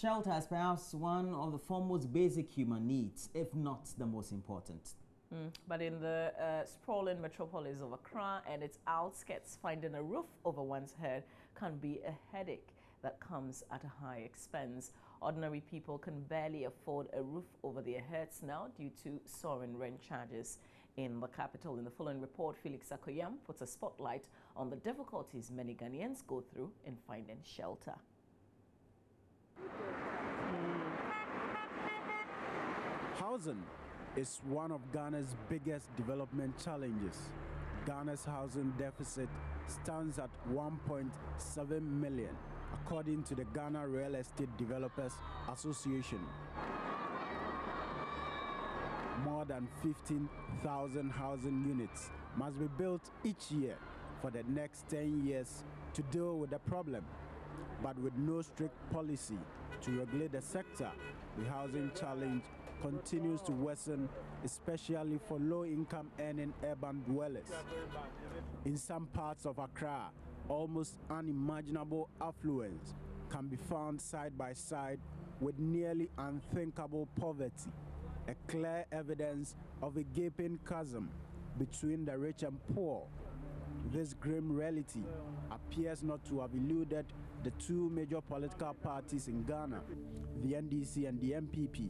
Shelter is perhaps one of the foremost basic human needs, if not the most important. But in the sprawling metropolis of Accra and its outskirts, finding a roof over one's head can be a headache that comes at a high expense. Ordinary people can barely afford a roof over their heads now due to soaring rent charges in the capital. In the following report, Felix Akoyam puts a spotlight on the difficulties many Ghanaians go through in finding shelter. Housing is one of Ghana's biggest development challenges. Ghana's housing deficit stands at 1.7 million, according to the Ghana Real Estate Developers Association. More than 15,000 housing units must be built each year for the next 10 years to deal with the problem. But with no strict policy to regulate the sector, the housing challenge continues to worsen, especially for low-income earning urban dwellers. In some parts of Accra, almost unimaginable affluence can be found side by side with nearly unthinkable poverty, a clear evidence of a gaping chasm between the rich and poor. This grim reality appears not to have eluded the two major political parties in Ghana, the NDC and the MPP.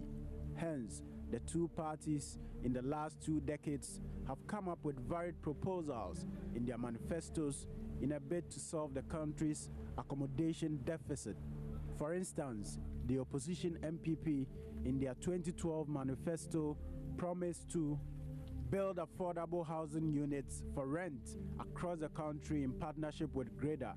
Hence, the two parties in the last 2 decades have come up with varied proposals in their manifestos in a bid to solve the country's accommodation deficit. For instance, the opposition MPP in their 2012 manifesto promised to build affordable housing units for rent across the country in partnership with GREDA.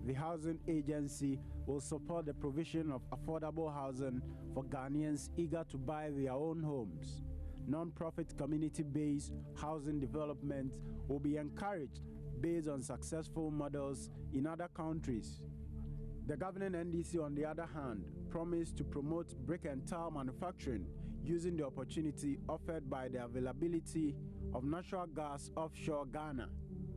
The housing agency will support the provision of affordable housing for Ghanaians eager to buy their own homes. Non-profit community-based housing development will be encouraged based on successful models in other countries. The governing NDC, on the other hand, promised to promote brick and tile manufacturing using the opportunity offered by the availability of natural gas offshore Ghana.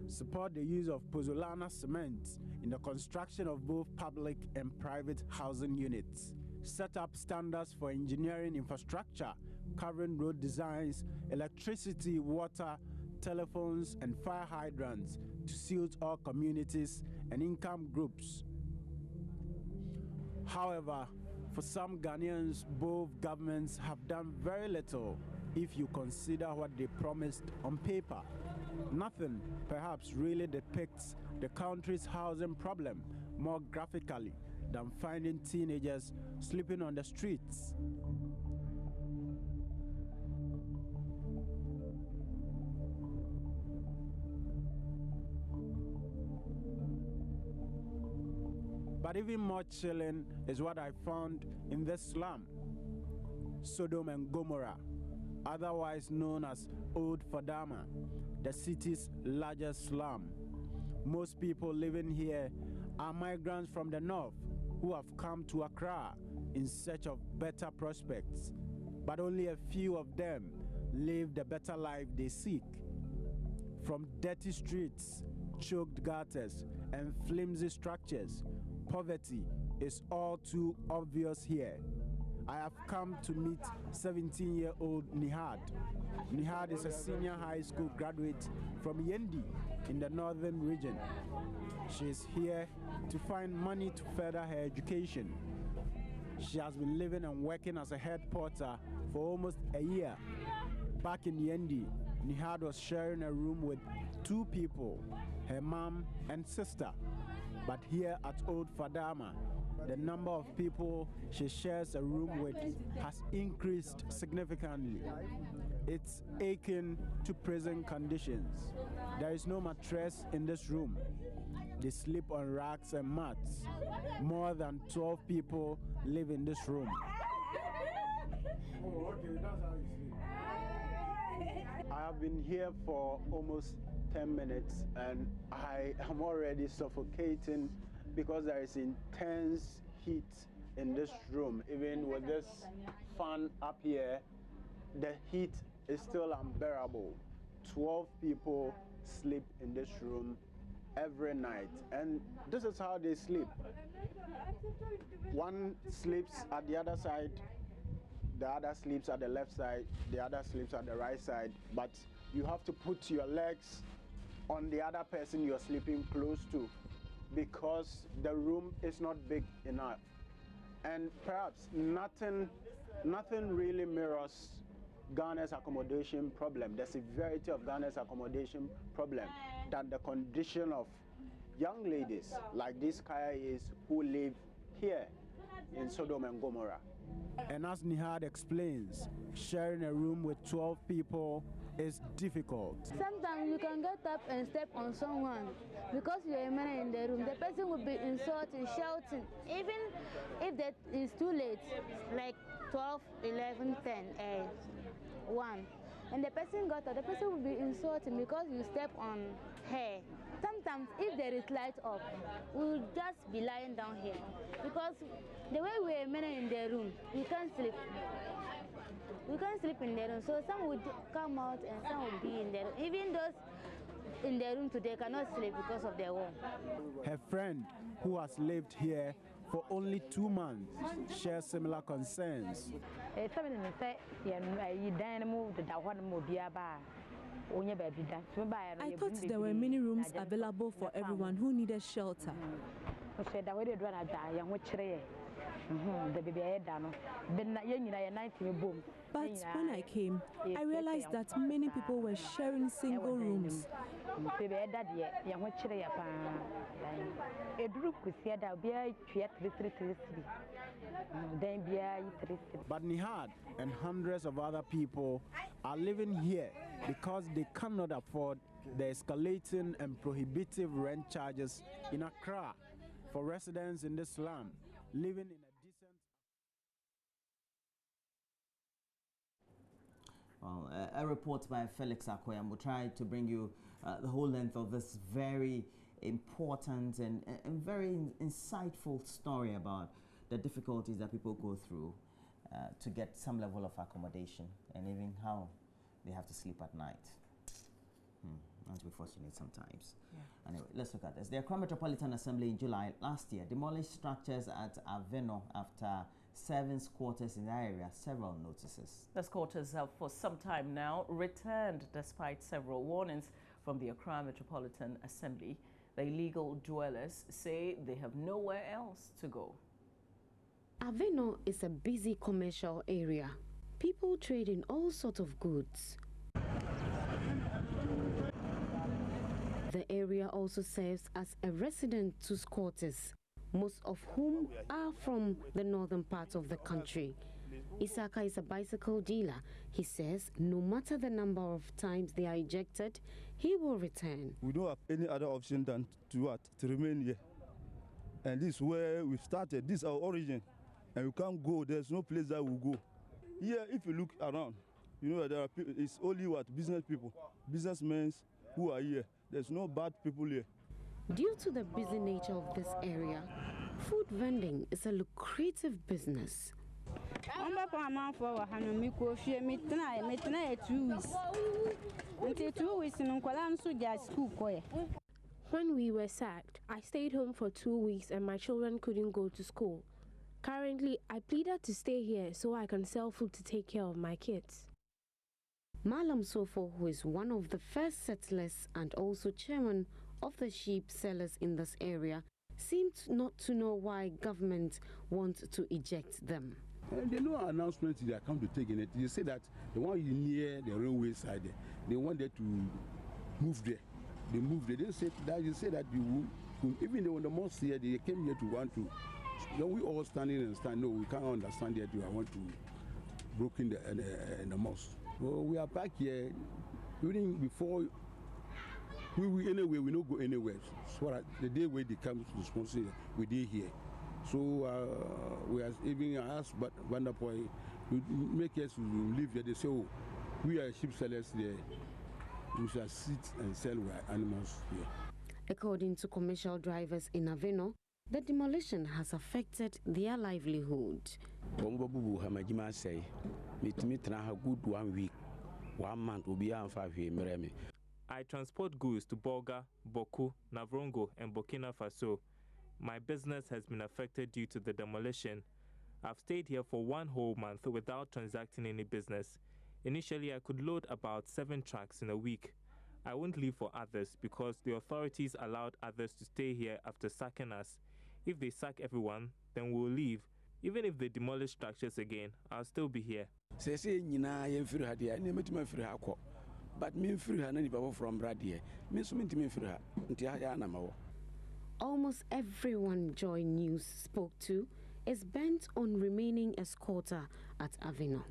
Support the use of pozzolana cement in the construction of both public and private housing units. Set up standards for engineering infrastructure covering road designs, electricity, water, telephones, and fire hydrants to suit all communities and income groups. However, for some Ghanaians, both governments have done very little if you consider what they promised on paper. Nothing, perhaps, really depicts the country's housing problem more graphically than finding teenagers sleeping on the streets. But even more chilling is what I found in this slum, Sodom and Gomorrah, otherwise known as Old Fadama, the city's largest slum. Most people living here are migrants from the north who have come to Accra in search of better prospects, but only a few of them live the better life they seek. From dirty streets, choked gutters, and flimsy structures, poverty is all too obvious here. I have come to meet 17-year-old Nihad. Nihad is a senior high school graduate from Yendi in the northern region. She is here to find money to further her education. She has been living and working as a head porter for almost a year. Back in Yendi, Nihad was sharing a room with 2 people, her mom and sister. But here at Old Fadama, the number of people she shares a room with has increased significantly. It's akin to prison conditions. There is no mattress in this room. They sleep on racks and mats. More than 12 people live in this room. I have been here for almost 10 minutes and I am already suffocating because there is intense heat in this room. Even with this fan up here, the heat is still unbearable. 12 people sleep in this room every night, and this is how they sleep. One sleeps at the other side, the other sleeps at the left side, the other sleeps at the right side, but you have to put your legs on the other person you're sleeping close to because the room is not big enough. And perhaps nothing really mirrors Ghana's accommodation problem, the severity of Ghana's accommodation problem, than the condition of young ladies like these Kayais who live here in Sodom and Gomorrah. And as Nihad explains, sharing a room with 12 people is difficult. Sometimes you can get up and step on someone because you're a man in the room. The person will be insulting, shouting, even if that is too late, like 12, 11, 10, 1. And the person got up, the person will be insulting because you step on her. Sometimes if there is light up, we'll just be lying down here because the way we're men in the room, we can't sleep. We can't sleep in the room, so some would come out and some would be in the room. Even those in the room today cannot sleep because of the warmth. Her friend, who has lived here for only 2 months, shares similar concerns. I thought there were many rooms available for everyone who needed shelter. But when I came, I realized that many people were sharing single rooms. But Nihad and hundreds of other people are living here because they cannot afford the escalating and prohibitive rent charges in Accra for residents in the slum living in a decent... Well, a report by Felix Akoyam will try to bring you the whole length of this very important and very insightful story about the difficulties that people go through to get some level of accommodation and even how they have to sleep at night. Aren't we fortunate sometimes? Yeah. Anyway, let's look at this. The Accra Metropolitan Assembly in July last year demolished structures at Aveno after serving squatters in the area several notices. The squatters have for some time now returned despite several warnings from the Accra Metropolitan Assembly. The illegal dwellers say they have nowhere else to go. Aveno is a busy commercial area. People trade in all sorts of goods. The area also serves as a residence to squatters, most of whom are from the northern part of the country. Isaka is a bicycle dealer. He says no matter the number of times they are ejected, he will return. We don't have any other option than to remain here. And this is where we started. This is our origin. And we can't go. There's no place that we go. Here, if you look around, you know that there are people, it's only business people, businessmen who are here. There's no bad people here. Due to the busy nature of this area, food vending is a lucrative business. When we were sacked, I stayed home for 2 weeks and my children couldn't go to school. Currently, I pleaded to stay here so I can sell food to take care of my kids. Malam Sofo, who is one of the first settlers and also chairman of the sheep sellers in this area, seemed not to know why government wants to eject them. There are no announcements they come to take in it. They say that the one near the railway side, they wanted to move there. They moved there. They said that you say that you will, even though the mosque here, they came here to want to. Then we all standing and stand. No, we can't understand that you want to break in the mosque. Well, we are back here. Even before we anyway, we don't go anywhere. So the day where they come to sponsor, we did here. So we are even asked Vanderpoy to make us live here. They say, oh, we are sheep sellers there. We shall sit and sell our animals here. According to commercial drivers in Aveno, the demolition has affected their livelihood. I transport goods to Bolga, Boku, Navrongo, and Burkina Faso. My business has been affected due to the demolition. I've stayed here for 1 whole month without transacting any business. Initially, I could load about 7 trucks in a week. I won't leave for others because the authorities allowed others to stay here after sacking us. If they sack everyone, then we'll leave. Even if they demolish structures again, I'll still be here. But me from Bradie, Almost everyone Joy News spoke to is bent on remaining a squatter at Avino.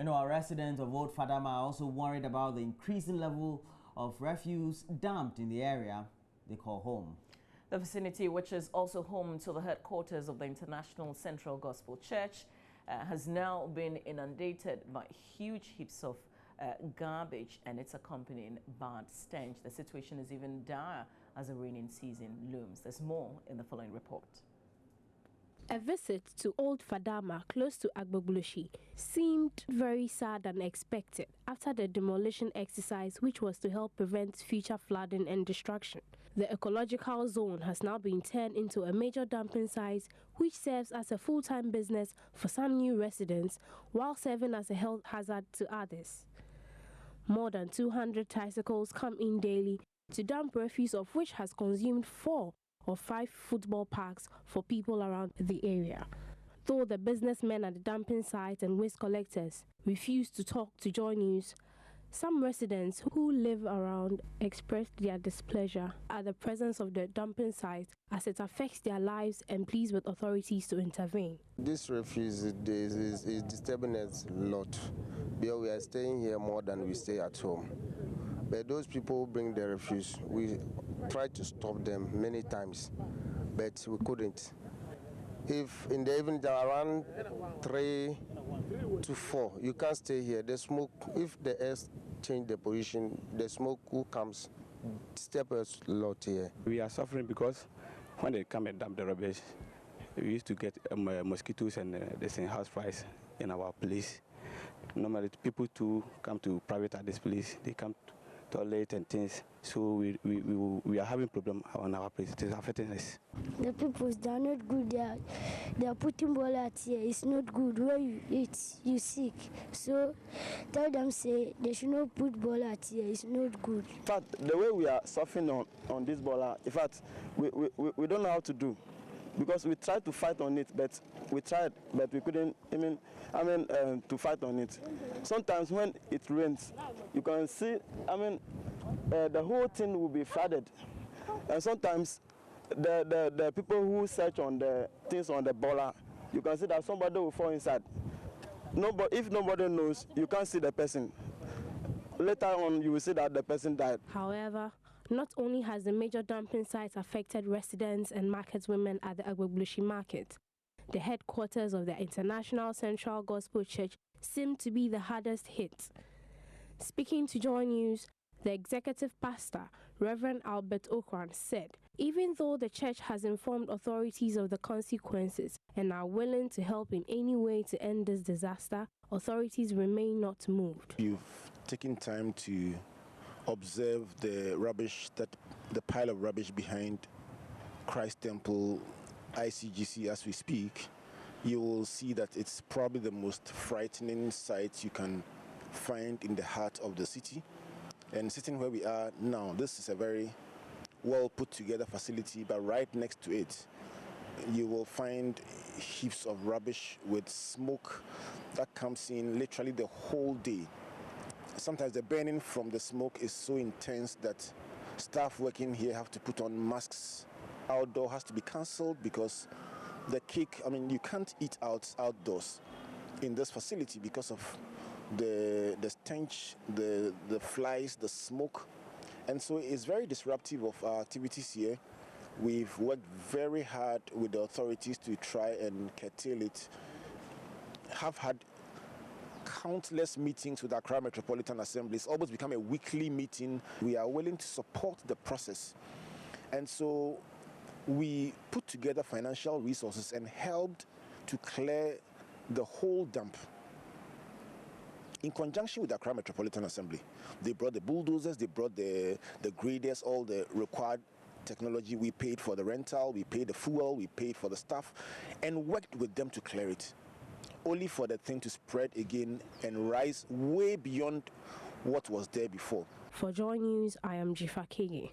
Our residents of Old Fadama are also worried about the increasing level of refuse dumped in the area they call home. The vicinity, which is also home to the headquarters of the International Central Gospel Church, has now been inundated by huge heaps of garbage and its accompanying bad stench. The situation is even dire as the raining season looms. There's more in the following report. A visit to Old Fadama, close to Agboglushi, seemed very sad and expected after the demolition exercise, which was to help prevent future flooding and destruction. The ecological zone has now been turned into a major dumping site, which serves as a full-time business for some new residents, while serving as a health hazard to others. More than 200 tricycles come in daily to dump refuse, of which has consumed 4 or 5 football parks for people around the area. Though the businessmen at the dumping site and waste collectors refused to talk to Joy News, some residents who live around expressed their displeasure at the presence of the dumping site as it affects their lives and pleads with authorities to intervene. This refuse is disturbing us a lot because we are staying here more than we stay at home. But those people bring the refuse. We tried to stop them many times, but we couldn't. If in the evening around 3 to 4, you can't stay here. The smoke, if the air change the position, the smoke who comes disturb us a lot here. We are suffering because when they come and dump the rubbish, we used to get mosquitoes and the house flies in our place. Normally, people too come to private at this place. They come to toilet and things. So we are having problem on our place. It is affecting us. The people, they are not good. They are putting ball out here. It's not good. When you eat, you sick. So tell them say they should not put ball out here. It's not good. In fact, the way we are suffering on this ball, in fact, we don't know how to do. Because we tried to fight on it, but we couldn't. To fight on it. Sometimes when it rains, you can see. The whole thing will be flooded, and sometimes the people who search on the things on the baller, you can see that somebody will fall inside. If nobody knows, you can't see the person. Later on, you will see that the person died. However, not only has the major dumping site affected residents and market women at the Agboglushi market, the headquarters of the International Central Gospel Church seemed to be the hardest hit. Speaking to Joy News, the executive pastor, Reverend Albert Okran, said, even though the church has informed authorities of the consequences and are willing to help in any way to end this disaster, authorities remain not moved. You've taken time to observe the rubbish, the pile of rubbish behind Christ Temple, ICGC as we speak. You will see that it's probably the most frightening sight you can find in the heart of the city. And sitting where we are now, this is a very well put together facility, but right next to it, you will find heaps of rubbish with smoke that comes in literally the whole day. Sometimes the burning from the smoke is so intense that staff working here have to put on masks. Outdoor has to be cancelled because the kick, you can't eat outdoors in this facility because of the stench, the flies, the smoke. And so it's very disruptive of our activities here. We've worked very hard with the authorities to try and curtail it. Have had countless meetings with Accra Metropolitan Assembly. It's almost become a weekly meeting. We are willing to support the process. And so we put together financial resources and helped to clear the whole dump. in conjunction with the Accra Metropolitan Assembly. They brought the bulldozers, they brought the graders, all the required technology. We paid for the rental, we paid the fuel, we paid for the staff, and worked with them to clear it, only for the thing to spread again and rise way beyond what was there before. For Joy News, I am Jifa Kege.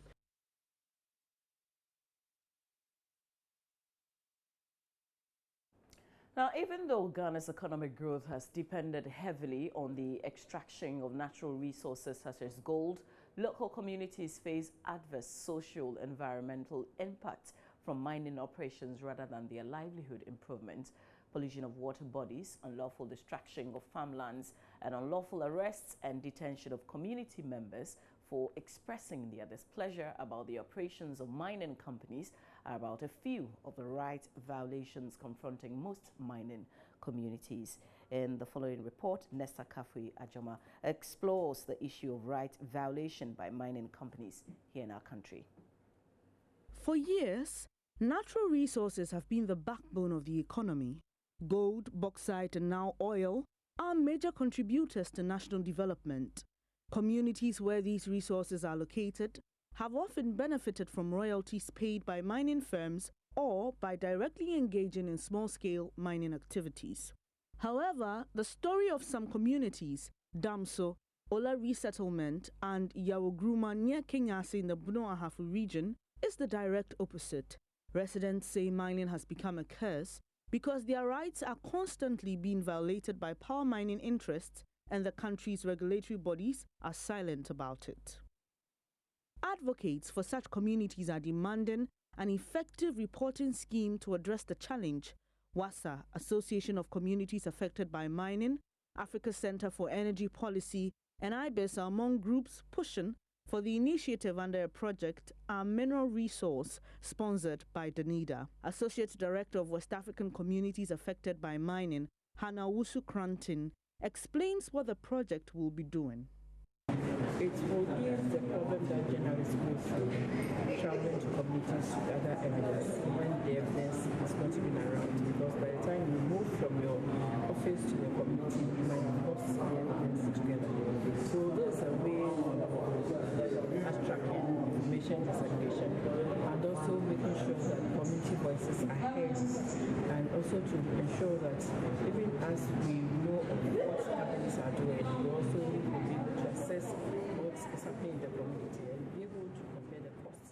Now, even though Ghana's economic growth has depended heavily on the extraction of natural resources such as gold, local communities face adverse social environmental impact from mining operations rather than their livelihood improvement. Pollution of water bodies, unlawful destruction of farmlands, and unlawful arrests and detention of community members for expressing their displeasure about the operations of mining companies are about a few of the right violations confronting most mining communities. In the following report, Nesta Kafui Ajama explores the issue of right violation by mining companies here in our country. For years, natural resources have been the backbone of the economy. Gold, bauxite, and now oil are major contributors to national development. Communities where these resources are located have often benefited from royalties paid by mining firms or by directly engaging in small-scale mining activities. However, the story of some communities, Damso, Ola Resettlement, and Yawogruma near Kenyasi in the Buno Ahafu region, is the direct opposite. Residents say mining has become a curse because their rights are constantly being violated by power mining interests, and the country's regulatory bodies are silent about it. Advocates for such communities are demanding an effective reporting scheme to address the challenge. WASA, Association of Communities Affected by Mining, Africa Center for Energy Policy, and IBIS are among groups pushing for the initiative under a project, A Mineral Resource, sponsored by DANIDA. Associate Director of West African Communities Affected by Mining, Hannah Wusu Krantin, explains what the project will be doing. It will ease the problem that journalists go through traveling to communities with other evidence when the evidence has not been around, because by the time you move from your office to the community, you might have lost the evidence together. So there's a way of fast-tracking information dissemination and also making sure that community voices are heard, and also to ensure that even as we know of what companies are doing, we also will be able to assess what is happening in the community and be able to compare the costs.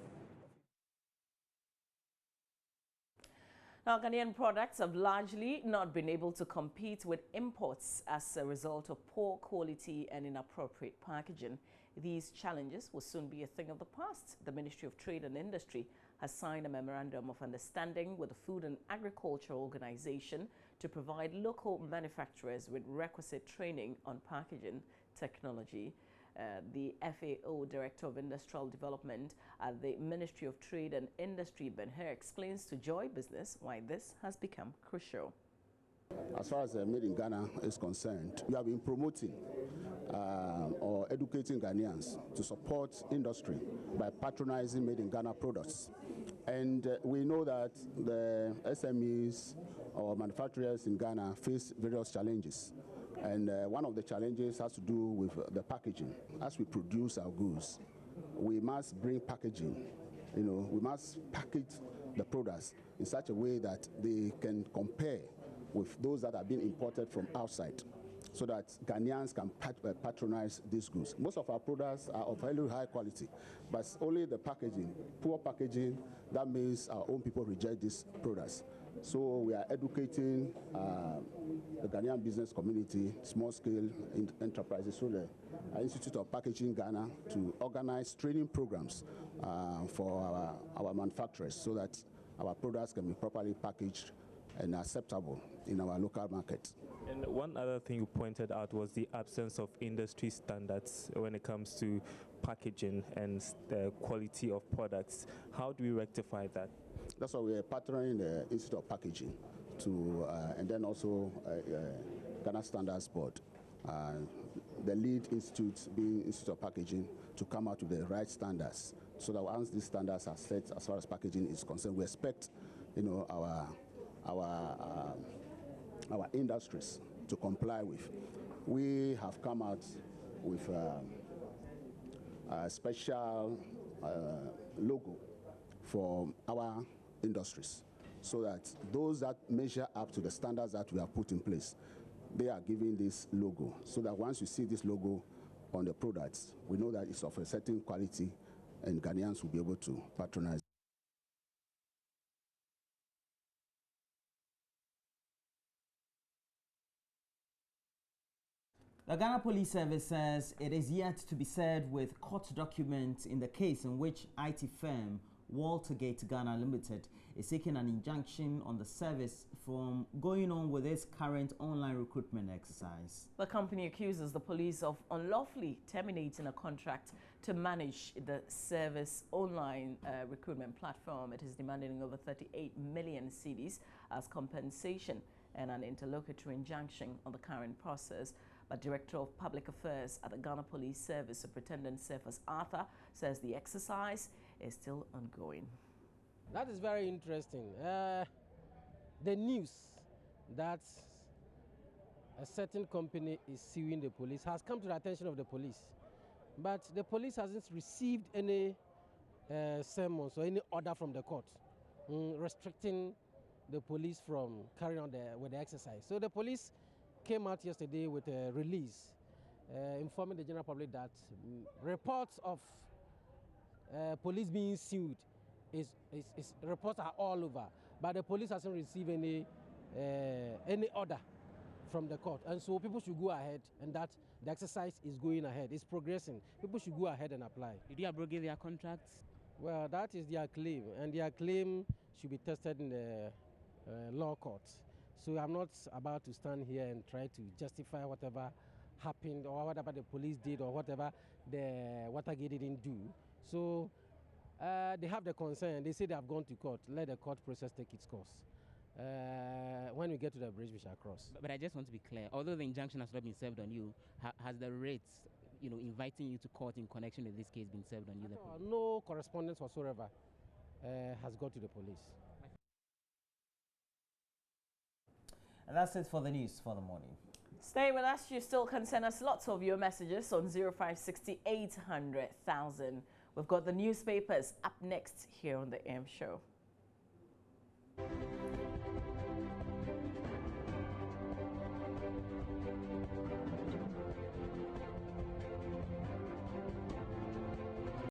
Now, Ghanaian products have largely not been able to compete with imports as a result of poor quality and inappropriate packaging. These challenges will soon be a thing of the past. The Ministry of Trade and Industry has signed a memorandum of understanding with the Food and Agriculture Organization to provide local manufacturers with requisite training on packaging technology. The FAO, Director of Industrial Development at the Ministry of Trade and Industry, Ben Hur, explains to Joy Business why this has become crucial. As far as Made in Ghana is concerned, we have been promoting or educating Ghanaians to support industry by patronizing Made in Ghana products. And we know that the SMEs or manufacturers in Ghana face various challenges. And one of the challenges has to do with the packaging. As we produce our goods, we must bring packaging. We must package the products in such a way that they can compare with those that are being imported from outside, so that Ghanaians can patronize these goods. Most of our products are of very high quality, but only the packaging, poor packaging, that means our own people reject these products. So we are educating the Ghanaian business community, small-scale enterprises, through the Institute of Packaging Ghana, to organize training programs for our manufacturers, so that our products can be properly packaged and acceptable in our local market. And one other thing you pointed out was the absence of industry standards when it comes to packaging and the quality of products. How do we rectify that? That's why we are partnering the Institute of Packaging to, and then also Ghana Standards Board. The lead institute being Institute of Packaging, to come out with the right standards, so that once these standards are set as far as packaging is concerned, we expect our industries to comply with. we have come out with a special logo for our industries, so that those that measure up to the standards that we have put in place, they are given this logo, so that once you see this logo on the products, we know that it's of a certain quality and Ghanaians will be able to patronize. The Ghana Police Service says it is yet to be said with court documents in the case in which IT firm Waltergate Ghana Limited is seeking an injunction on the service from going on with its current online recruitment exercise. The company accuses the police of unlawfully terminating a contract to manage the service online recruitment platform. It is demanding over 38 million cedis as compensation and an interlocutory injunction on the current process. But Director of Public Affairs at the Ghana Police Service, Superintendent Cephas Arthur, says the exercise is still ongoing. That is very interesting. The news that a certain company is suing the police has come to the attention of the police, but the police hasn't received any summons or any order from the court restricting the police from carrying on with the exercise. So the police came out yesterday with a release informing the general public that reports of police being sued reports are all over, but the police hasn't received any order from the court, and so people should go ahead, and that the exercise is going ahead, it's progressing. People should go ahead and apply. Did you abrogate their contracts? Well, that is their claim, and their claim should be tested in the law courts. So I'm not about to stand here and try to justify whatever happened or whatever the police did or whatever the Watergate didn't do. So they have the concern. They say they have gone to court. Let the court process take its course. When we get to the bridge, we shall cross. But I just want to be clear. Although the injunction has not been served on you, has the rates, inviting you to court in connection with this case been served on you? No correspondence whatsoever has got to the police. And that's it for the news for the morning. Stay with us. You still can send us lots of your messages on 056800,000. We've got the newspapers up next here on the AM Show.